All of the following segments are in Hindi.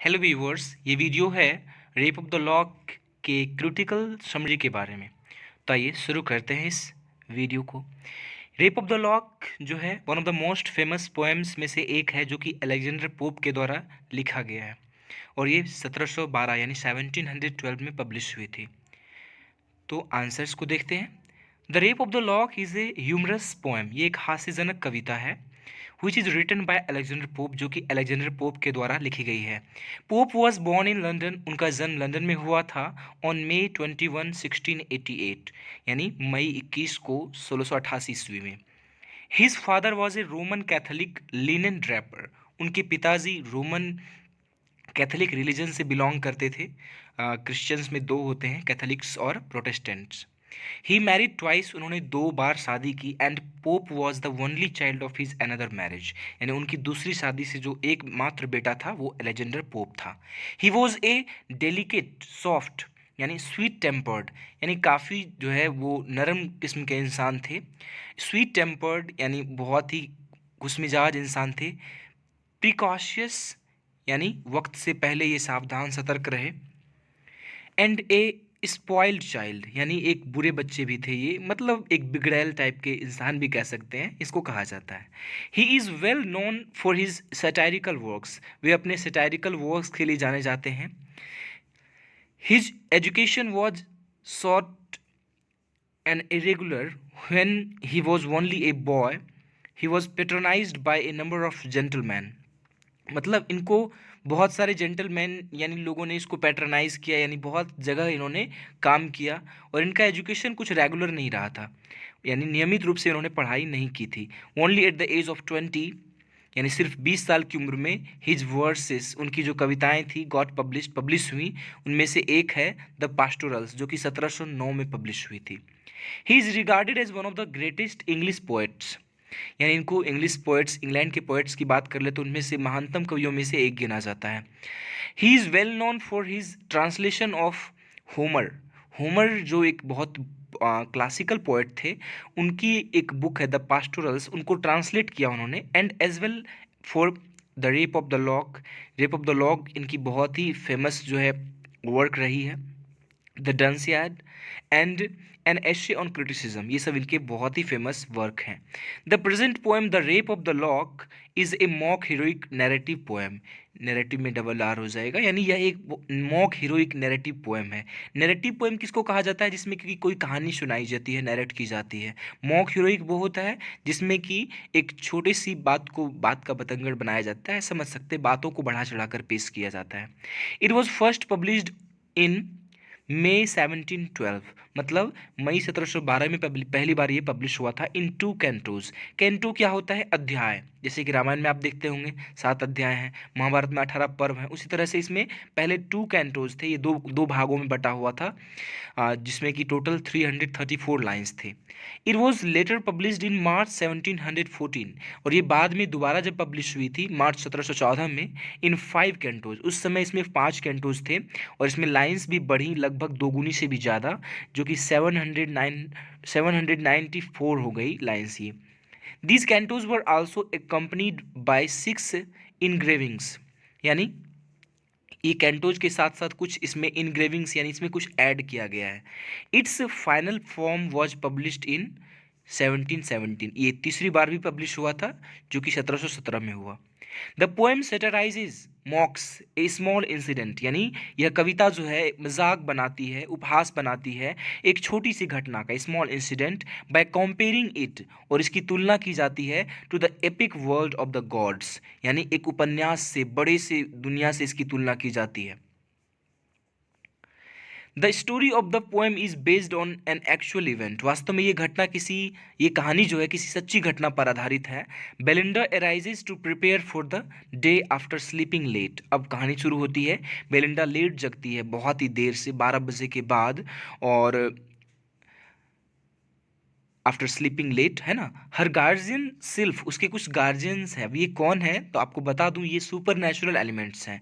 हेलो व्यूवर्स, ये वीडियो है रेप ऑफ द लॉक के क्रिटिकल समरी के बारे में। तो आइए शुरू करते हैं इस वीडियो को। रेप ऑफ द लॉक जो है one of the most famous poems में से एक है, जो कि अलेक्जेंडर पोप के द्वारा लिखा गया है और ये 1712 यानी 1712 में पब्लिश हुई थी। तो आंसर्स को देखते हैं। The Rape of the Lock is a humorous poem, ये एक हास्यजनक कविता है which is written by Alexander Pope, जो कि अलेक्जेंडर पोप के द्वारा लिखी गई है। Pope was born in London, उनका जन्म लंदन में हुआ था ऑन May 21, 1688 यानी मई 21 को 1688 ईस्वी में। His father was a Roman Catholic linen Draper, उनके पिताजी रोमन कैथोलिक रिलीजन से बिलोंग करते थे। क्रिश्चियंस में दो होते हैं, कैथोलिक्स और प्रोटेस्टेंट्स। ही मैरिड ट्वाइस, उन्होंने 2 बार शादी की। And pope was the only child of his another marriage, यानी उनकी दूसरी शादी से जो एकमात्र बेटा था वो अलेक्जेंडर पोप था। He was a delicate soft यानी स्वीट टेम्पर्ड, यानी काफ़ी जो है वो नरम किस्म के इंसान थे। स्वीट टेम्पर्ड यानी बहुत ही खुशमिजाज इंसान थे। प्रिकॉशियस यानी वक्त से पहले ये सावधान सतर्क रहे। एंड ए स्पॉइल्ड चाइल्ड यानी एक बुरे बच्चे भी थे, ये मतलब एक बिगड़ैल टाइप के इंसान भी कह सकते हैं, इसको कहा जाता है। He is well known for his satirical works, वे अपने सटायरिकल वर्क्स के लिए जाने जाते हैं। His education was short and irregular when he was only a boy. He was patronised by a number of gentleman, मतलब इनको बहुत सारे जेंटलमैन यानी लोगों ने इसको पैट्रनाइज किया, यानी बहुत जगह इन्होंने काम किया। और इनका एजुकेशन कुछ रेगुलर नहीं रहा था, यानी नियमित रूप से इन्होंने पढ़ाई नहीं की थी। Only at the age of 20 यानी सिर्फ 20 साल की उम्र में हिज वर्सेस, उनकी जो कविताएं थी गॉट पब्लिश हुई। उनमें से एक है द पास्टोरल्स, जो कि 1709 में पब्लिश हुई थी। He is regarded as one of the greatest English poets, यानी इनको इंग्लिश पोएट्स, इंग्लैंड के पोएट्स की बात कर ले तो उनमें से महानतम कवियों में से एक गिना जाता है। He is well known for his translation of Homer. Homer जो एक बहुत क्लासिकल पोएट थे, उनकी एक बुक है द पास्टोरल्स, उनको ट्रांसलेट किया उन्होंने। And as well for the Rape of the Lock, Rape of the Lock इनकी बहुत ही फेमस जो है वर्क रही है। The Dunciad and an Essay on Criticism, ये सब इनके बहुत ही फेमस वर्क हैं। The present poem the Rape of the Lock is a mock heroic narrative poem, narrative में डबल आर हो जाएगा, यानी यह एक मॉक हीरोइक नैरेटिव पोएम है। नैरेटिव पोएम किसको कहा जाता है? जिसमें कि कोई कहानी सुनाई जाती है, नैरेट की जाती है। मॉक हीरोइक वो होता है जिसमें कि एक छोटी सी बात का बतंगड़ बनाया जाता है, समझ सकते, बातों को बढ़ा चढ़ाकर पेश किया जाता है। It was first published in May 1712, मतलब मई 1712 में पहली बार ये पब्लिश हुआ था इन 2 कैंटोज। कैंटो क्या होता है? अध्याय। जैसे कि रामायण में आप देखते होंगे 7 अध्याय हैं, महाभारत में 18 पर्व हैं, उसी तरह से इसमें पहले 2 कैंटोज थे, ये दो भागों में बटा हुआ था, जिसमें कि टोटल 334 लाइन्स थे। It was later published in March 1714, और ये बाद में दोबारा जब पब्लिश हुई थी मार्च 1714 में इन 5 कैंटोज। उस समय इसमें 5 कैंटोज थे और इसमें लाइन्स भी बढ़ी लगभग दोगुनी से भी ज़्यादा, जो कि 794 हो गई लाइन्स ये। These cantos were also accompanied by 6 engravings, यानी ये कैंटोज के साथ साथ कुछ इसमें इनग्रेविंग्स यानी इसमें कुछ ऐड किया गया है। It's final form was published in 1717, ये तीसरी बार भी पब्लिश हुआ था, जो कि 1717 में हुआ। The poem satirises mocks a small incident, यानी यह कविता जो है मजाक बनाती है, उपहास बनाती है एक छोटी सी घटना का, small incident, by comparing it, और इसकी तुलना की जाती है to the epic world of the gods, यानी एक उपन्यास से, बड़े से दुनिया से इसकी तुलना की जाती है। The story of the poem is based on an actual event, वास्तव में ये कहानी जो है किसी सच्ची घटना पर आधारित है। Belinda arises to prepare for the day after sleeping late, अब कहानी शुरू होती है, बेलिंडा लेट जगती है बहुत ही देर से, 12 बजे के बाद, और आफ्टर स्लीपिंग लेट है ना। हर गार्जियन सिल्फ, उसके कुछ गार्जियंस हैं। अब ये कौन है तो आपको बता दूं, ये सुपर नेचुरल एलिमेंट्स हैं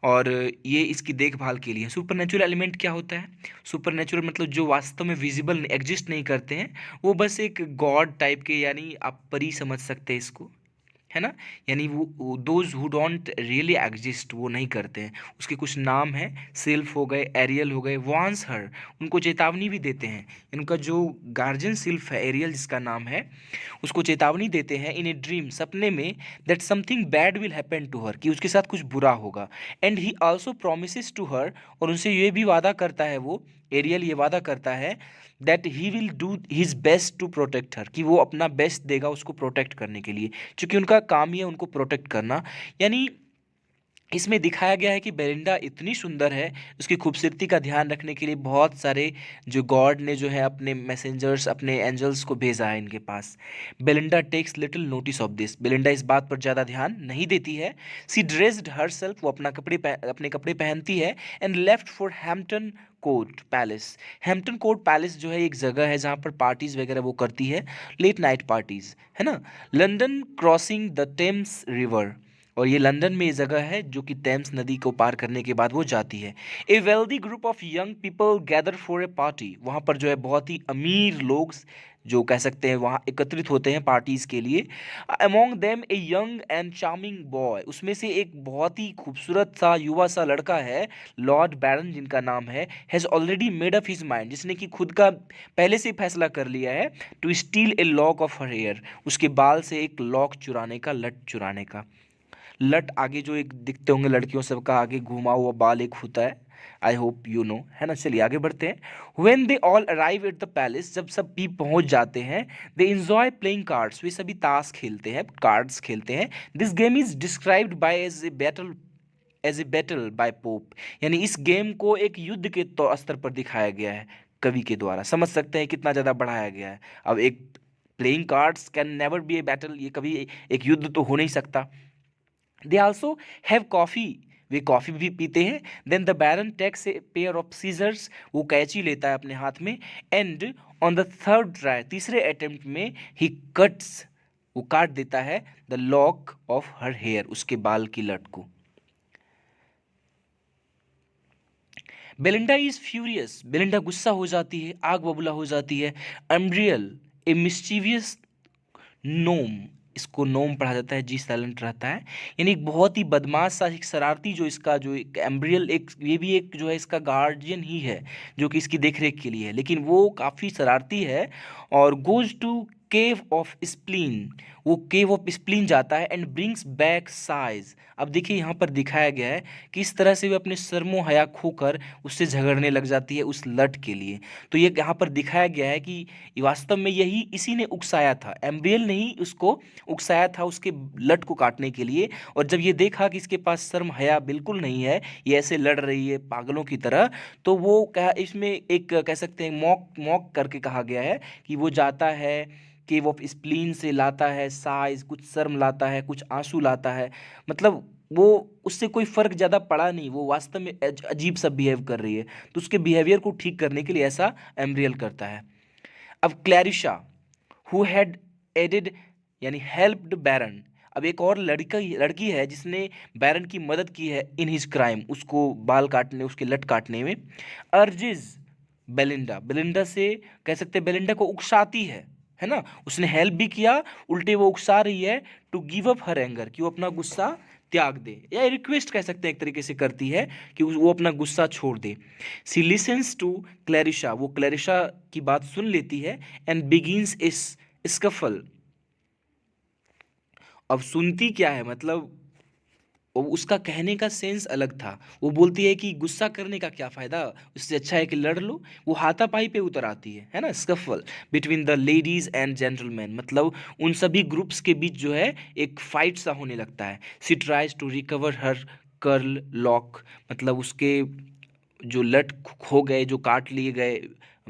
और ये इसकी देखभाल के लिए। सुपर नेचुरल एलिमेंट क्या होता है? सुपर नेचुरल मतलब जो वास्तव में विजिबल एग्जिस्ट नहीं करते हैं, वो बस एक गॉड टाइप के, यानी आप परी समझ सकते हैं इसको, है ना, यानी वो those who don't really exist वो नहीं करते हैं। उसके कुछ नाम हैं, सिल्फ हो गए, एरियल हो गए, वांस हर, उनको चेतावनी भी देते हैं। इनका जो गार्जियन सिल्फ है एरियल जिसका नाम है, उसको चेतावनी देते हैं इन ए ड्रीम, सपने में, that something bad will happen to her, कि उसके साथ कुछ बुरा होगा। And he also promises to her, और उनसे ये भी वादा करता है वो एरियल ये वादा करता है that he will do his best to protect her, कि वो अपना बेस्ट देगा उसको प्रोटेक्ट करने के लिए, क्योंकि उनका काम ही है उनको प्रोटेक्ट करना। यानी इसमें दिखाया गया है कि बेलिंडा इतनी सुंदर है, उसकी खूबसूरती का ध्यान रखने के लिए बहुत सारे जो गॉड ने जो है अपने मैसेंजर्स, अपने एंजल्स को भेजा है इनके पास। Belinda takes little notice of this, Belinda इस बात पर ज़्यादा ध्यान नहीं देती है। सी ड्रेस्ड हर सेल्फ, वो अपने कपड़े पहनती है, and left for Hampton court palace. Hampton court palace जो है एक जगह है जहाँ पर पार्टीज वगैरह वो करती है, लेट नाइट पार्टीज, है ना। London crossing the Thames river, और ये लंदन में ये जगह है जो कि टेम्स नदी को पार करने के बाद वो जाती है। ए wealthy group of young people gather for a party, वहाँ पर जो है बहुत ही अमीर लोग जो कह सकते हैं वहाँ एकत्रित होते हैं पार्टीज के लिए। Among them a young and charming boy, उसमें से एक बहुत ही खूबसूरत सा युवा सा लड़का है, लॉर्ड बैरन जिनका नाम है, has already made up his mind, जिसने कि खुद का पहले से ही फैसला कर लिया है, to steal a lock of her hair, उसके बाल से एक लॉक चुराने का, लट चुराने का। लट आगे जो एक दिखते होंगे लड़कियों सबका आगे घुमा हुआ बाल एक होता है, आई होप यू नो, है ना। चलिए आगे बढ़ते हैं। When they all arrive at the palace, जब सब भी पहुंच जाते हैं, दे इंजॉय प्लेइंग कार्ड्स, वे सभी ताश खेलते हैं, कार्ड्स खेलते हैं। This game is described by as a battle by Pope, यानी इस गेम को एक युद्ध के स्तर पर दिखाया गया है कवि के द्वारा। समझ सकते हैं कितना ज़्यादा बढ़ाया गया है। अब एक playing cards can never be a battle, ये कभी एक युद्ध तो हो नहीं सकता। दे आल्सो हैव कॉफ़ी, वे कॉफ़ी भी पीते हैं। Then the baron takes a pair of scissors, वो कैंची लेता है अपने हाथ में। And on the third try, तीसरे अटेम्प्ट में, ही कट्स, वो काट देता है the lock of her hair, उसके बाल की लट को। बेलिंडा इज फ्यूरियस, बेलिंडा गुस्सा हो जाती है, आग बबूला हो जाती है। एम्ब्रियल ए मिस्चीवियस नोम, इसको नोम पढ़ा जाता है, जी साइलेंट रहता है, यानी एक बहुत ही बदमाश सा, एक शरारती, जो इसका जो एक एम्ब्रियल, एक ये भी एक जो है इसका गार्जियन ही है जो कि इसकी देखरेख के लिए है, लेकिन वो काफ़ी शरारती है। और goes to cave of spleen, वो केव ऑफ स्प्लीन जाता है, एंड ब्रिंग्स बैक साइज। अब देखिए यहाँ पर दिखाया गया है कि इस तरह से वो अपने शर्मो हया खोकर उससे झगड़ने लग जाती है उस लट के लिए। तो ये यहाँ पर दिखाया गया है कि वास्तव में यही इसी ने उकसाया था, एम्ब्रियल ने ही उसको उकसाया था उसके लट को काटने के लिए। और जब ये देखा कि इसके पास शर्म हया बिल्कुल नहीं है, ये ऐसे लड़ रही है पागलों की तरह, तो वो कहा, इसमें एक कह सकते हैं मॉक मॉक करके कहा गया है कि वो जाता है केव ऑफ स्प्लीन से, लाता है साइज, कुछ शर्म लाता है, कुछ आंसू लाता है। मतलब वो उससे कोई फर्क ज़्यादा पड़ा नहीं, वो वास्तव में अजीब सा बिहेव कर रही है, तो उसके बिहेवियर को ठीक करने के लिए ऐसा एम्ब्रियल करता है। अब क्लैरिशा हु हैड एडेड, यानी हेल्प्ड बैरन, अब एक और लड़की लड़की है जिसने बैरन की मदद की है इन हिज क्राइम, उसको बाल काटने, उसके लट काटने में। अर्जिज बेलिंडा, बेलिंडा से कह सकते हैं बेलिंडा को उकसाती है ना, उसने हेल्प भी किया, उल्टे वो उकसा रही है to give up her anger, कि वो अपना गुस्सा त्याग दे, या रिक्वेस्ट कह सकते हैं एक तरीके से करती है कि वो अपना गुस्सा छोड़ दे। सी लिसन्स टू क्लैरिशा, वो क्लैरिशा की बात सुन लेती है, एंड बिगिंस इस स्कफल। अब सुनती क्या है, मतलब उसका कहने का सेंस अलग था। वो बोलती है कि गुस्सा करने का क्या फ़ायदा, उससे अच्छा है कि लड़ लो। वो हाथापाई पे उतर आती है ना, scuffle between the ladies and gentleman, मतलब उन सभी ग्रुप्स के बीच जो है एक फाइट सा होने लगता है। She tries to recover her curl lock, मतलब उसके जो लट खो गए, जो काट लिए गए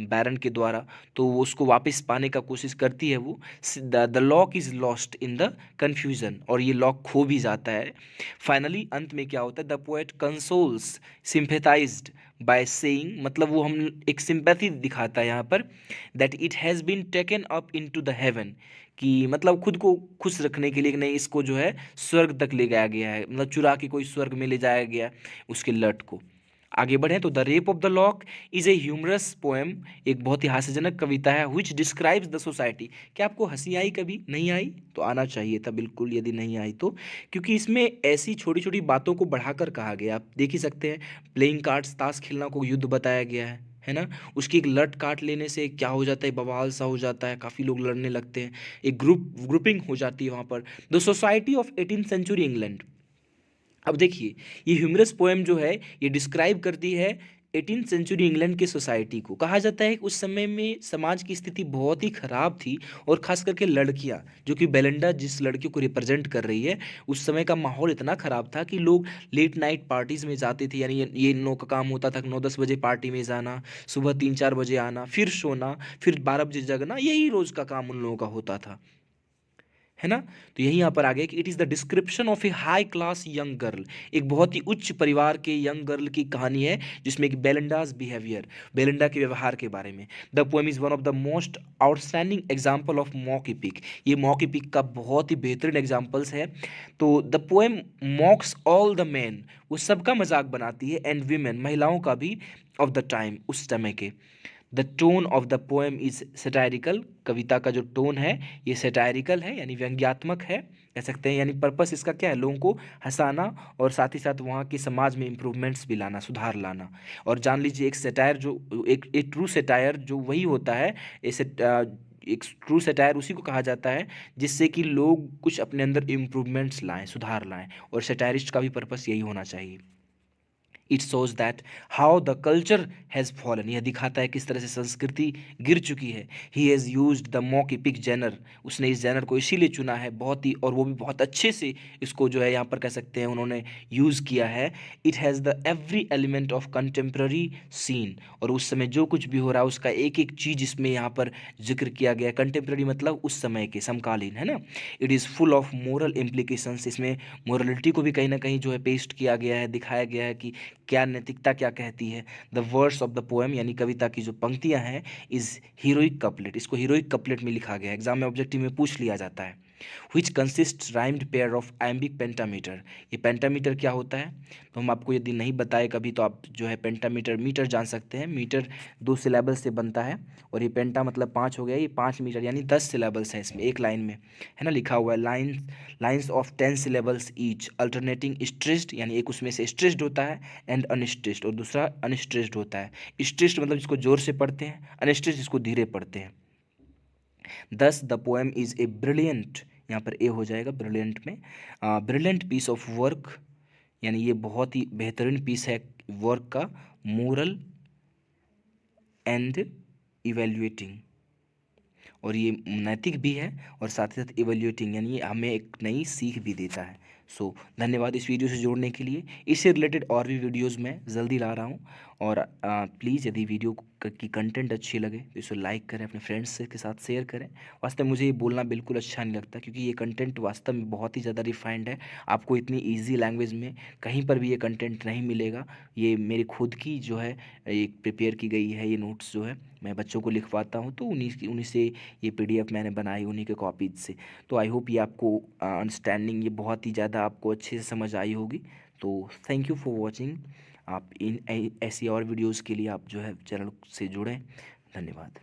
बैरन के द्वारा, तो वो उसको वापस पाने का कोशिश करती है। वो the Lock is lost in the confusion, और ये लॉक खो भी जाता है। फाइनली अंत में क्या होता है, the poet consoles sympathised by saying, मतलब वो हम एक सिंपैथी दिखाता है यहाँ पर, that it has been taken up into the heaven, कि मतलब खुद को खुश रखने के लिए कि नहीं, इसको जो है स्वर्ग तक ले जाया गया है, मतलब चुरा के कोई स्वर्ग में ले जाया गया उसके लट को। आगे बढ़ें तो the Rape of the Lock is a humorous poem, एक बहुत ही हास्यजनक कविता है, विच डिस्क्राइब्स द सोसाइटी। क्या आपको हंसी आई कभी? नहीं आई तो आना चाहिए था बिल्कुल, यदि नहीं आई तो, क्योंकि इसमें ऐसी छोटी छोटी बातों को बढ़ाकर कहा गया। आप देख ही सकते हैं, प्लेइंग कार्ड्स, ताश खेलना को युद्ध बताया गया है ना। उसकी एक लट काट लेने से क्या हो जाता है, बवाल सा हो जाता है, काफ़ी लोग लड़ने लगते हैं, एक ग्रुपिंग हो जाती है वहाँ पर। The society of 18th century England. अब देखिए, ये ह्यूमरस पोएम जो है ये डिस्क्राइब करती है 18th century इंग्लैंड की सोसाइटी को। कहा जाता है कि उस समय में समाज की स्थिति बहुत ही खराब थी, और खास करके लड़कियां, जो कि बेलेंडा जिस लड़कियों को रिप्रेजेंट कर रही है, उस समय का माहौल इतना खराब था कि लोग लेट नाइट पार्टीज में जाते थे। यानी ये इन लोगों का काम होता था कि 9-10 बजे पार्टी में जाना, सुबह 3-4 बजे आना, फिर सोना, फिर 12 बजे जगना, यही रोज का काम उन लोगों का होता था, है ना। तो यही यहाँ पर आ गया कि it is the description of A high class young girl, एक बहुत ही उच्च परिवार के यंग गर्ल की कहानी है, जिसमें एक बेलेंडाज बिहेवियर, बेलेंडा के व्यवहार के बारे में। The poem is one of the most outstanding example of mock epic, ये मॉक एपिक का बहुत ही बेहतरीन एग्जाम्पल्स है। तो the poem मॉक्स all the man, वो सबका मजाक बनाती है, एंड वीमेन, महिलाओं का भी, ऑफ द टाइम, उस समय के। The tone of the poem is satirical, कविता का जो टोन है ये सेटायरिकल है, यानी व्यंग्यात्मक है, कह सकते हैं। यानी पर्पस इसका क्या है, लोगों को हंसाना, और साथ ही साथ वहाँ के समाज में इम्प्रूवमेंट्स भी लाना, सुधार लाना। और जान लीजिए, एक सेटायर जो एक ट्रू सेटायर जो वही होता है, ऐसे एक ट्रू सेटायर उसी को कहा जाता है जिससे कि लोग कुछ अपने अंदर इम्प्रूवमेंट्स लाएं, सुधार लाएं, और सेटायरिस्ट का भी पर्पस यही होना चाहिए। It shows that how the culture has fallen, यह दिखाता है किस तरह से संस्कृति गिर चुकी है। He has used the mock epic genre, उसने इस जेनर को इसीलिए चुना है बहुत ही, और वो भी बहुत अच्छे से इसको जो है यहाँ पर कह सकते हैं उन्होंने यूज़ किया है। It has the every element of contemporary scene, और उस समय जो कुछ भी हो रहा है उसका एक एक चीज़ इसमें यहाँ पर जिक्र किया गया है। कंटेम्प्रेरी मतलब उस समय के, समकालीन, है ना। It is full of moral implications, इसमें मोरलिटी को भी कहीं ना कहीं जो है पेस्ट किया गया है, दिखाया गया है कि क्या नैतिकता क्या कहती है। The words of the poem, यानी कविता की जो पंक्तियां हैं, इज हीरोइक कपलेट, इसको हीरोइक कपलेट में लिखा गया है, एग्जाम में ऑब्जेक्टिव में पूछ लिया जाता है। Which consist rhymed pair of iambic pentameter, ये पेंटामीटर क्या होता है, तो हम आपको यदि नहीं बताए कभी तो आप जो है पेंटामीटर, मीटर जान सकते हैं। मीटर 2 सिलेबल से बनता है, और ये पेंटा मतलब 5 हो गया, ये 5 मीटर यानी 10 सिलेबल्स हैं इसमें, एक लाइन में, है ना, लिखा हुआ है। Lines of 10 syllables each, alternating stressed, यानी एक उसमें से स्ट्रेस्ड होता है, एंड अनस्ट्रेस्ड, और दूसरा अनस्ट्रेस्ड होता है। स्ट्रेस्ड मतलब जिसको जोर से पढ़ते हैं, अनस्ट्रेस्ड जिसको धीरे पढ़ते हैं। दस the poem is a brilliant, यहाँ पर ए हो जाएगा ब्रिलियंट में, ब्रिलियंट पीस ऑफ वर्क, यानी ये बहुत ही बेहतरीन पीस है वर्क का, मोरल एंड इवेल्युएटिंग, और ये नैतिक भी है, और साथ ही साथ इवेल्युएटिंग, यानी ये हमें एक नई सीख भी देता है। सो धन्यवाद इस वीडियो से जोड़ने के लिए। इससे रिलेटेड और भी वीडियोस मैं जल्दी ला रहा हूँ, और प्लीज़ यदि वीडियो की कंटेंट अच्छी लगे तो इसे लाइक करें, अपने फ्रेंड्स के साथ शेयर करें। वास्तव में मुझे ये बोलना बिल्कुल अच्छा नहीं लगता, क्योंकि ये कंटेंट वास्तव में बहुत ही ज़्यादा रिफाइंड है, आपको इतनी ईजी लैंग्वेज में कहीं पर भी ये कंटेंट नहीं मिलेगा। ये मेरी खुद की जो है एक प्रिपेयर की गई है, ये नोट्स जो है मैं बच्चों को लिखवाता हूँ, तो उन्हीं से ये PDF मैंने बनाई, उन्हीं के कॉपीज से। तो आई होप ये आपको अंडरस्टैंडिंग ये बहुत ही ज़्यादा आपको अच्छे से समझ आई होगी। तो थैंक यू फॉर वॉचिंग। आप इन ऐसी और वीडियोज़ के लिए आप जो है चैनल से जुड़ें। धन्यवाद।